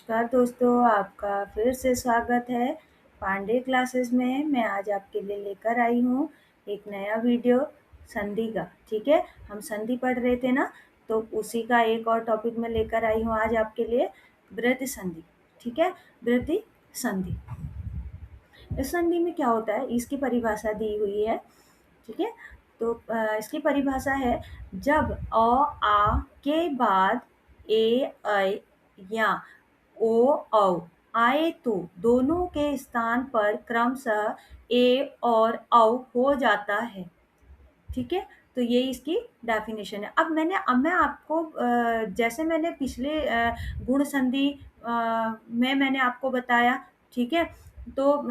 नमस्कार दोस्तों, आपका फिर से स्वागत है पांडे क्लासेस में। मैं आज आपके लिए लेकर आई हूँ एक नया वीडियो संधि का। ठीक है, हम संधि पढ़ रहे थे ना, तो उसी का एक और टॉपिक में लेकर आई हूँ आज आपके लिए, वृत्त संधि। ठीक है, वृत्त संधि। इस संधि में क्या होता है, इसकी परिभाषा दी हुई है। ठीक है, तो इसकी परिभाषा है, जब अ आ के बाद ए ऐ या ओ औ आए तो दोनों के स्थान पर क्रमशः ए और औ हो जाता है। ठीक है, तो ये इसकी डेफिनेशन है। अब मैं आपको जैसे मैंने पिछले गुण संधि में मैंने आपको बताया। ठीक है, तो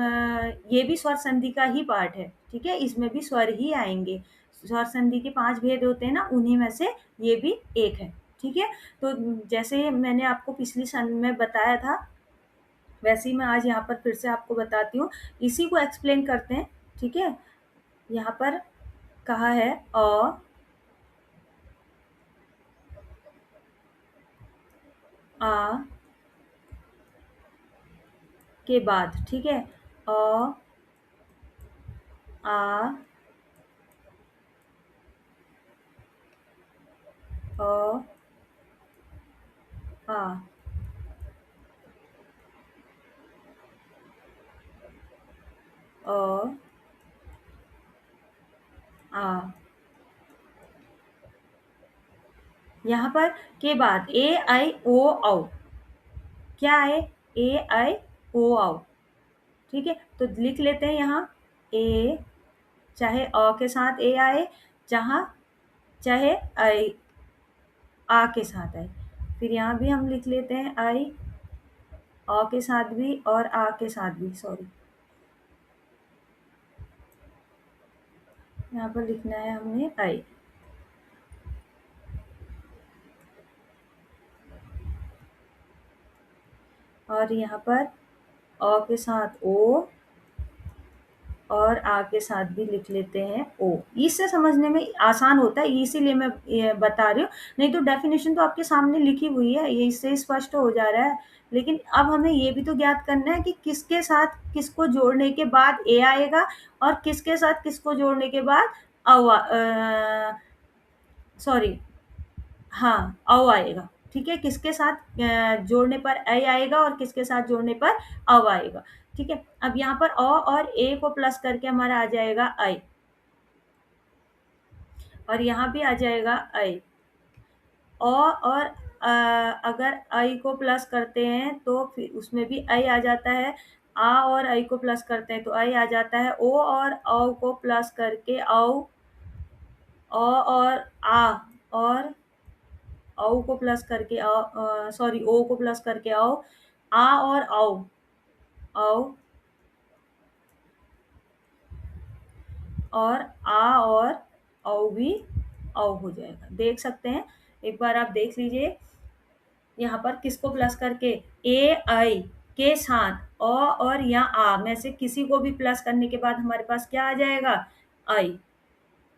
ये भी स्वर संधि का ही पार्ट है। ठीक है, इसमें भी स्वर ही आएंगे। स्वर संधि के 5 भेद होते हैं ना, उन्हीं में से ये भी एक है। ठीक है, तो जैसे मैंने आपको पिछली संधि में बताया था, वैसे ही मैं आज यहाँ पर फिर से आपको बताती हूँ। इसी को एक्सप्लेन करते हैं। ठीक है, यहाँ पर कहा है आ के बाद। ठीक है, अ आ अ आ अ आ। यहाँ पर के बाद ए आई ओ औ क्या है, ए आई ओ औ। ठीक है, तो लिख लेते हैं यहाँ ए, चाहे अ के साथ ए आए, जहाँ चाहे आई आ के साथ आए। फिर यहाँ भी हम लिख लेते हैं आई, अ के साथ भी और आ के साथ भी। सॉरी, यहाँ पर लिखना है हमने आई। और यहाँ पर अ के साथ ओ और आ के साथ भी लिख लेते हैं ओ। इससे समझने में आसान होता है, इसीलिए मैं ये बता रही हूँ। नहीं तो डेफिनेशन तो आपके सामने लिखी हुई है, ये इससे स्पष्ट हो जा रहा है। लेकिन अब हमें ये भी तो ज्ञात करना है कि किसके साथ किसको जोड़ने के बाद ए आएगा और किसके साथ किसको जोड़ने के बाद सॉरी, हाँ, औ आएगा। ठीक है, किसके साथ जोड़ने पर ऐ आएगा और किसके साथ जोड़ने पर औ आएगा। ठीक है, अब यहाँ पर अ और ए को प्लस करके हमारा आ जाएगा आई, और यहाँ भी आ जाएगा आई। अ और अगर आई को प्लस करते हैं तो फिर उसमें भी आई आ जाता है। आ और आई को प्लस करते हैं तो आई आ जाता है। ओ और औ को प्लस करके औ, अ और आ और औ को प्लस करके सॉरी, ओ को प्लस करके औ, आ और औ, औ और आ और औ भी औ हो जाएगा। देख सकते हैं, एक बार आप देख लीजिए। यहाँ पर किसको प्लस करके, ए आई के साथ अ और या आ में से किसी को भी प्लस करने के बाद हमारे पास क्या आ जाएगा, आई।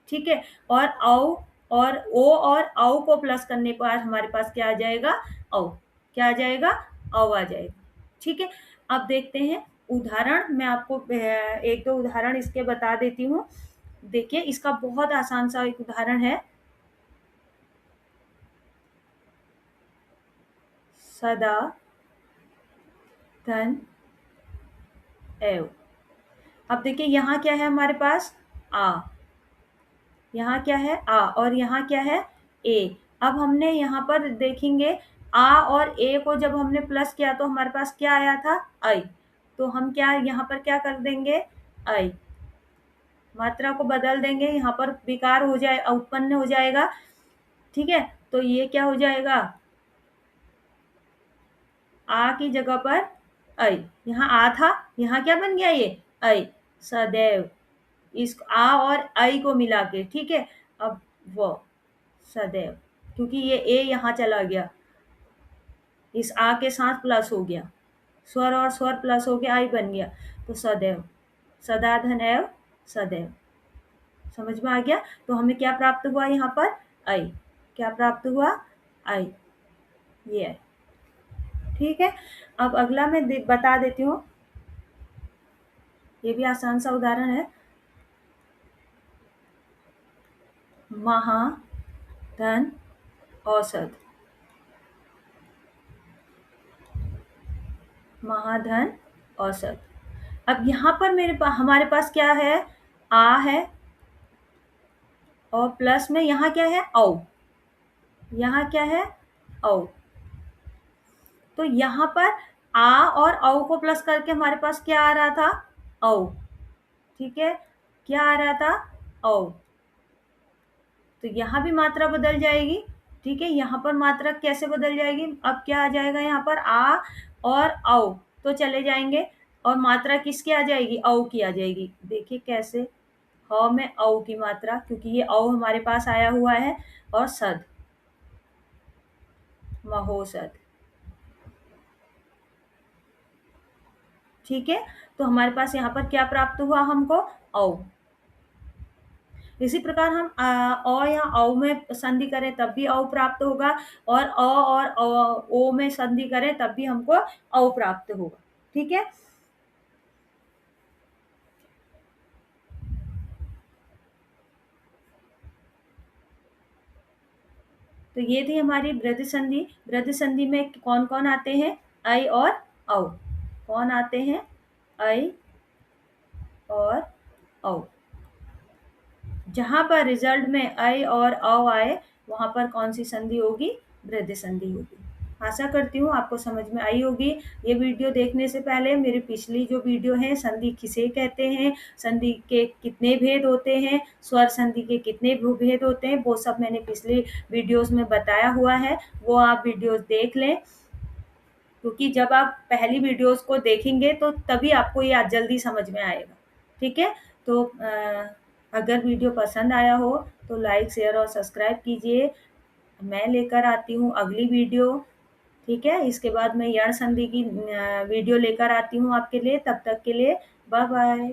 ठीक है, और औ और ओ और औ को प्लस करने पर हमारे पास क्या आ जाएगा, औ। क्या आ जाएगा, औ आ जाएगा। ठीक है, अब देखते हैं उदाहरण। मैं आपको एक दो उदाहरण इसके बता देती हूँ। देखिए, इसका बहुत आसान सा एक उदाहरण है, सदा धन एव। अब देखिए, यहाँ क्या है हमारे पास, आ। यहाँ क्या है, आ, और यहाँ क्या है, ए। अब हमने यहाँ पर देखेंगे, आ और ए को जब हमने प्लस किया तो हमारे पास क्या आया था, आई। तो हम क्या यहाँ पर क्या कर देंगे, आई, मात्रा को बदल देंगे, यहाँ पर विकार हो जाए, उत्पन्न हो जाएगा। ठीक है, तो ये क्या हो जाएगा, आ की जगह पर आई। यहाँ आ था, यहाँ क्या बन गया, ये आई, सदैव। इस आ और आई को मिला के। ठीक है, अब वो सदैव, क्योंकि ये ए यहाँ चला गया, इस आ के साथ प्लस हो गया, स्वर और स्वर प्लस हो गया, आई बन गया। तो सदैव, सदा धन एव, सदैव। समझ में आ गया। तो हमें क्या प्राप्त हुआ यहाँ पर, आई। क्या प्राप्त हुआ, आई, ये है। ठीक है। अब अगला मैं बता देती हूँ, ये भी आसान सा उदाहरण है। महाधन औसत, महाधन औसत। अब यहाँ पर हमारे पास क्या है, आ है और प्लस में यहाँ क्या है, औ। यहाँ क्या है, औ। तो यहाँ पर आ और औ को प्लस करके हमारे पास क्या आ रहा था, औ। ठीक है, क्या आ रहा था, औ। तो यहाँ भी मात्रा बदल जाएगी। ठीक है, यहाँ पर मात्रा कैसे बदल जाएगी, अब क्या आ जाएगा, यहाँ पर आ और औ तो चले जाएंगे और मात्रा किसकी आ जाएगी, औ की आ जाएगी। देखिए कैसे, ह में औ की मात्रा, क्योंकि ये औ हमारे पास आया हुआ है, और सद, महोसद। ठीक है, तो हमारे पास यहाँ पर क्या प्राप्त हुआ हमको, औ। इसी प्रकार हम अ या औ में संधि करें तब भी औ प्राप्त होगा, और अ और ओ में संधि करें तब भी हमको औ प्राप्त होगा। ठीक है, तो ये थी हमारी वृद्धि संधि। वृद्धि संधि में कौन कौन आते हैं, ऐ और औ। कौन आते हैं, ऐ और औ। जहां पर रिजल्ट में ऐ और औ आए, वहां पर कौन सी संधि होगी, वृद्धि संधि होगी। आशा करती हूँ आपको समझ में आई होगी। ये वीडियो देखने से पहले मेरी पिछली जो वीडियो है, संधि किसे कहते हैं, संधि के कितने भेद होते हैं, स्वर संधि के कितने भेद होते हैं, वो सब मैंने पिछली वीडियोस में बताया हुआ है। वो आप वीडियोस देख लें, क्योंकि जब आप पहली वीडियोस को देखेंगे तो तभी आपको ये आज जल्दी समझ में आएगा। ठीक है, तो अगर वीडियो पसंद आया हो तो लाइक, शेयर और सब्सक्राइब कीजिए। मैं लेकर आती हूँ अगली वीडियो। ठीक है, इसके बाद मैं यण संधि की वीडियो लेकर आती हूँ आपके लिए। तब तक के लिए बाय बाय।